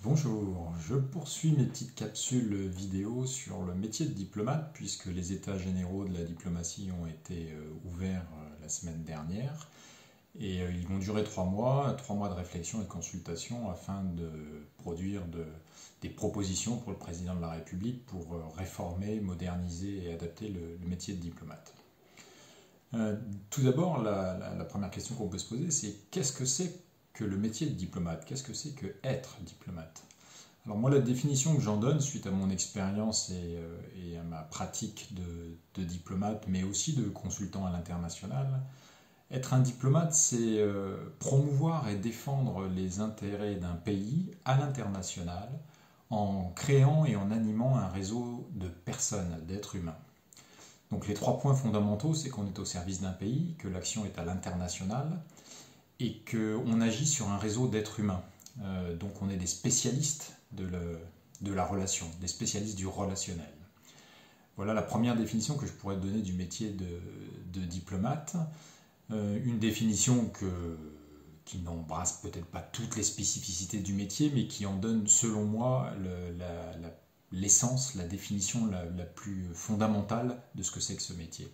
Bonjour, je poursuis mes petites capsules vidéo sur le métier de diplomate puisque les états généraux de la diplomatie ont été ouverts la semaine dernière et ils vont durer 3 mois de réflexion et de consultation afin de produire des propositions pour le président de la République pour réformer, moderniser et adapter le métier de diplomate. Tout d'abord, la première question qu'on peut se poser, c'est qu'est-ce que c'est que le métier de diplomate? Qu'est-ce que c'est que être diplomate? Alors moi, la définition que j'en donne suite à mon expérience et à ma pratique de diplomate, mais aussi de consultant à l'international, être un diplomate, c'est promouvoir et défendre les intérêts d'un pays à l'international en créant et en animant un réseau de personnes, d'êtres humains. Donc les 3 points fondamentaux, c'est qu'on est au service d'un pays, que l'action est à l'international et qu'on agit sur un réseau d'êtres humains. Donc on est des spécialistes de la relation, des spécialistes du relationnel. Voilà la première définition que je pourrais donner du métier de diplomate. Une définition qui n'embrasse peut-être pas toutes les spécificités du métier, mais qui en donne, selon moi, l'essence, la définition la plus fondamentale de ce que c'est que ce métier.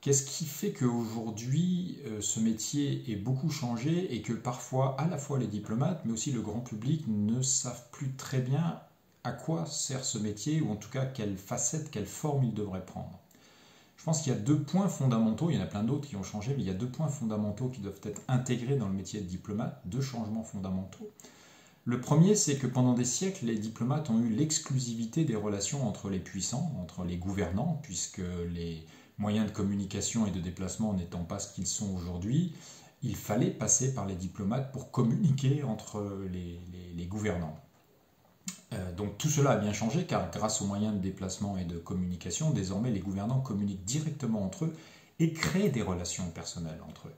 Qu'est-ce qui fait qu'aujourd'hui, ce métier est beaucoup changé et que parfois, à la fois les diplomates, mais aussi le grand public ne savent plus très bien à quoi sert ce métier, ou en tout cas quelle facette, quelle forme il devrait prendre. Je pense qu'il y a 2 points fondamentaux, il y en a plein d'autres qui ont changé, mais il y a 2 points fondamentaux qui doivent être intégrés dans le métier de diplomate, 2 changements fondamentaux. Le premier, c'est que pendant des siècles, les diplomates ont eu l'exclusivité des relations entre les puissants, entre les gouvernants, puisque les moyens de communication et de déplacement n'étant pas ce qu'ils sont aujourd'hui, il fallait passer par les diplomates pour communiquer entre les gouvernants. Donc tout cela a bien changé car grâce aux moyens de déplacement et de communication, désormais les gouvernants communiquent directement entre eux et créent des relations personnelles entre eux.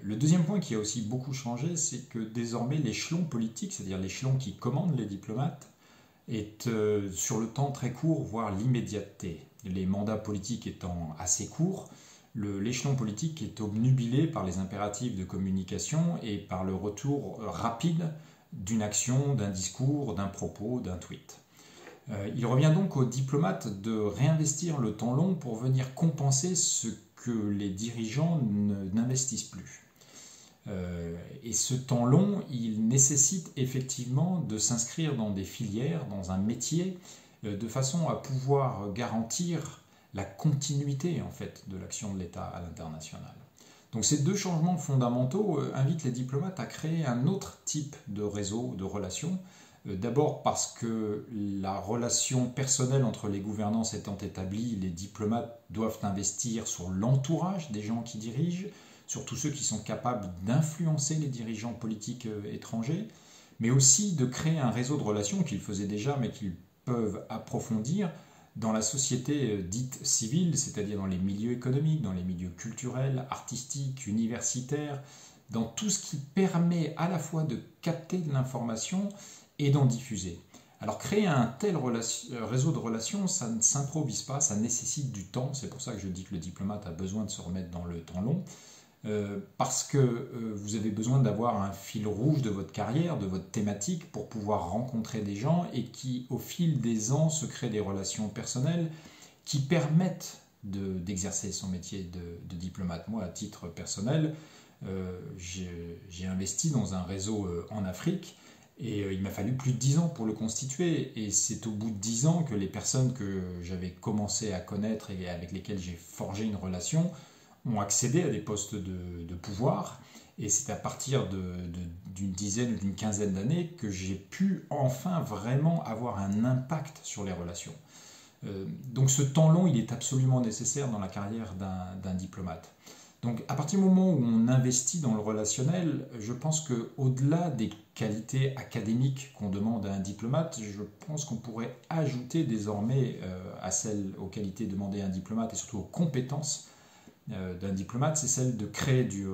Le deuxième point qui a aussi beaucoup changé, c'est que désormais l'échelon politique, c'est-à-dire l'échelon qui commande les diplomates, est sur le temps très court, voire l'immédiateté. Les mandats politiques étant assez courts, l'échelon politique est obnubilé par les impératifs de communication et par le retour rapide d'une action, d'un discours, d'un propos, d'un tweet. Il revient donc aux diplomates de réinvestir le temps long pour venir compenser ce que les dirigeants n'investissent plus. Et ce temps long, il nécessite effectivement de s'inscrire dans des filières, dans un métier, de façon à pouvoir garantir la continuité en fait, de l'action de l'État à l'international. Donc ces 2 changements fondamentaux invitent les diplomates à créer un autre type de réseau, de relations. D'abord parce que la relation personnelle entre les gouvernances étant établie, les diplomates doivent investir sur l'entourage des gens qui dirigent, sur tous ceux qui sont capables d'influencer les dirigeants politiques étrangers, mais aussi de créer un réseau de relations qu'ils faisaient déjà mais qu'ils peuvent approfondir dans la société dite civile, c'est-à-dire dans les milieux économiques, dans les milieux culturels, artistiques, universitaires, dans tout ce qui permet à la fois de capter de l'information et d'en diffuser. Alors créer un tel réseau de relations, ça ne s'improvise pas, ça nécessite du temps, c'est pour ça que je dis que le diplomate a besoin de se remettre dans le temps long, parce que vous avez besoin d'avoir un fil rouge de votre carrière, de votre thématique, pour pouvoir rencontrer des gens et qui, au fil des ans, se créent des relations personnelles qui permettent d'exercer son métier de diplomate. Moi, à titre personnel, j'ai investi dans un réseau en Afrique et il m'a fallu plus de 10 ans pour le constituer. Et c'est au bout de 10 ans que les personnes que j'avais commencé à connaître et avec lesquelles j'ai forgé une relation ont accédé à des postes de pouvoir, et c'est à partir d'une dizaine ou d'une quinzaine d'années que j'ai pu enfin vraiment avoir un impact sur les relations. Donc ce temps long, il est absolument nécessaire dans la carrière d'un diplomate. Donc à partir du moment où on investit dans le relationnel, je pense qu'au-delà des qualités académiques qu'on demande à un diplomate, je pense qu'on pourrait ajouter désormais à celles aux qualités demandées à un diplomate et surtout aux compétences d'un diplomate, c'est celle de créer du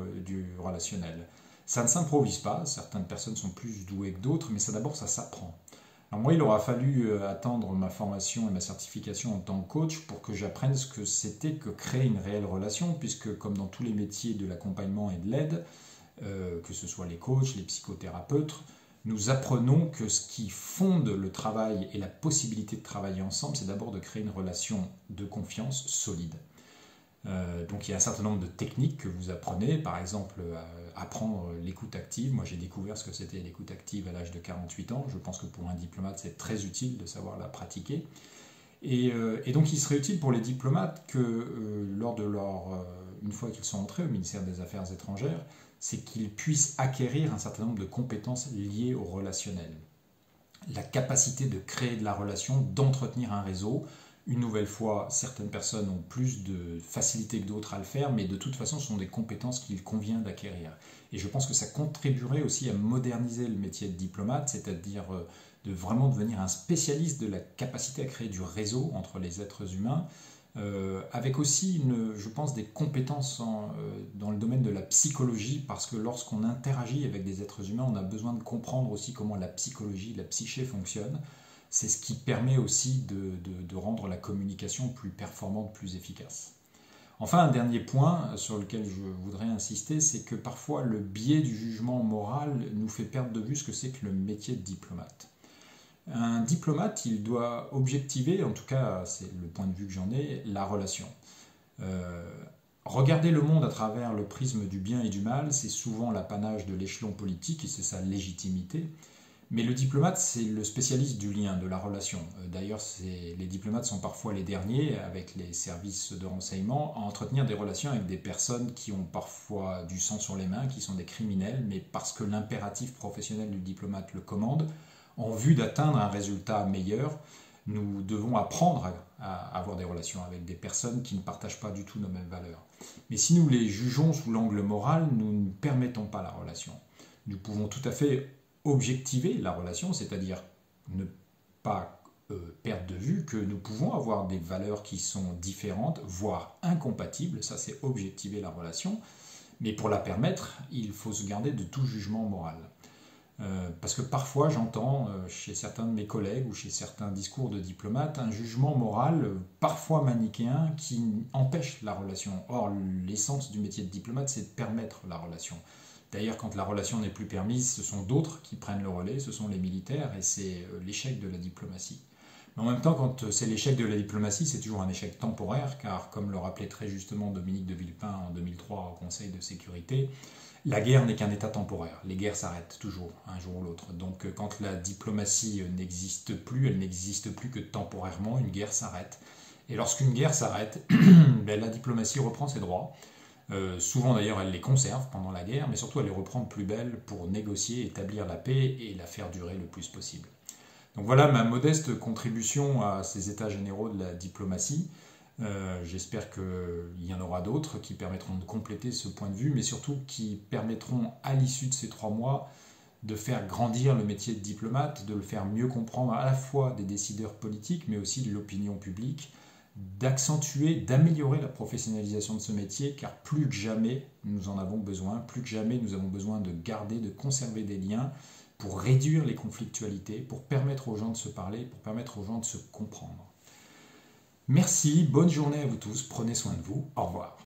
relationnel. Ça ne s'improvise pas, certaines personnes sont plus douées que d'autres, mais ça d'abord ça s'apprend. Alors moi il aura fallu attendre ma formation et ma certification en tant que coach pour que j'apprenne ce que c'était que créer une réelle relation, puisque comme dans tous les métiers de l'accompagnement et de l'aide, que ce soit les coachs, les psychothérapeutes, nous apprenons que ce qui fonde le travail et la possibilité de travailler ensemble, c'est d'abord de créer une relation de confiance solide. Donc il y a un certain nombre de techniques que vous apprenez, par exemple apprendre l'écoute active. Moi j'ai découvert ce que c'était l'écoute active à l'âge de 48 ans. Je pense que pour un diplomate c'est très utile de savoir la pratiquer. Et donc il serait utile pour les diplomates que lors de une fois qu'ils sont entrés au ministère des Affaires étrangères, c'est qu'ils puissent acquérir un certain nombre de compétences liées au relationnel. La capacité de créer de la relation, d'entretenir un réseau. Une nouvelle fois, certaines personnes ont plus de facilité que d'autres à le faire, mais de toute façon, ce sont des compétences qu'il convient d'acquérir. Et je pense que ça contribuerait aussi à moderniser le métier de diplomate, c'est-à-dire de vraiment devenir un spécialiste de la capacité à créer du réseau entre les êtres humains, avec aussi, je pense, des compétences dans le domaine de la psychologie, parce que lorsqu'on interagit avec des êtres humains, on a besoin de comprendre aussi comment la psychologie, la psyché fonctionne. C'est ce qui permet aussi de rendre la communication plus performante, plus efficace. Enfin, un dernier point sur lequel je voudrais insister, c'est que parfois le biais du jugement moral nous fait perdre de vue ce que c'est que le métier de diplomate. Un diplomate, il doit objectiver, en tout cas c'est le point de vue que j'en ai, la relation. Regarder le monde à travers le prisme du bien et du mal, c'est souvent l'apanage de l'échelon politique et c'est sa légitimité. Mais le diplomate, c'est le spécialiste du lien, de la relation. D'ailleurs, les diplomates sont parfois les derniers, avec les services de renseignement, à entretenir des relations avec des personnes qui ont parfois du sang sur les mains, qui sont des criminels, mais parce que l'impératif professionnel du diplomate le commande, en vue d'atteindre un résultat meilleur, nous devons apprendre à avoir des relations avec des personnes qui ne partagent pas du tout nos mêmes valeurs. Mais si nous les jugeons sous l'angle moral, nous ne permettons pas la relation. Nous pouvons tout à fait objectiver la relation, c'est-à-dire ne pas perdre de vue que nous pouvons avoir des valeurs qui sont différentes, voire incompatibles, ça c'est objectiver la relation, mais pour la permettre, il faut se garder de tout jugement moral. Parce que parfois j'entends chez certains de mes collègues ou chez certains discours de diplomates un jugement moral parfois manichéen qui empêche la relation. Or l'essence du métier de diplomate c'est de permettre la relation. D'ailleurs, quand la relation n'est plus permise, ce sont d'autres qui prennent le relais, ce sont les militaires, et c'est l'échec de la diplomatie. Mais en même temps, quand c'est l'échec de la diplomatie, c'est toujours un échec temporaire, car comme le rappelait très justement Dominique de Villepin en 2003 au Conseil de sécurité, la guerre n'est qu'un état temporaire. Les guerres s'arrêtent toujours, un jour ou l'autre. Donc quand la diplomatie n'existe plus, elle n'existe plus que temporairement, une guerre s'arrête. Et lorsqu'une guerre s'arrête, la diplomatie reprend ses droits. Souvent d'ailleurs elle les conserve pendant la guerre, mais surtout elle les reprend de plus belle pour négocier, établir la paix et la faire durer le plus possible. Donc voilà ma modeste contribution à ces états généraux de la diplomatie. J'espère qu'il y en aura d'autres qui permettront de compléter ce point de vue, mais surtout qui permettront à l'issue de ces 3 mois de faire grandir le métier de diplomate, de le faire mieux comprendre à la fois des décideurs politiques, mais aussi de l'opinion publique, d'accentuer, d'améliorer la professionnalisation de ce métier, car plus que jamais nous en avons besoin, plus que jamais nous avons besoin de garder, de conserver des liens pour réduire les conflictualités, pour permettre aux gens de se parler, pour permettre aux gens de se comprendre. Merci, bonne journée à vous tous, prenez soin de vous, au revoir.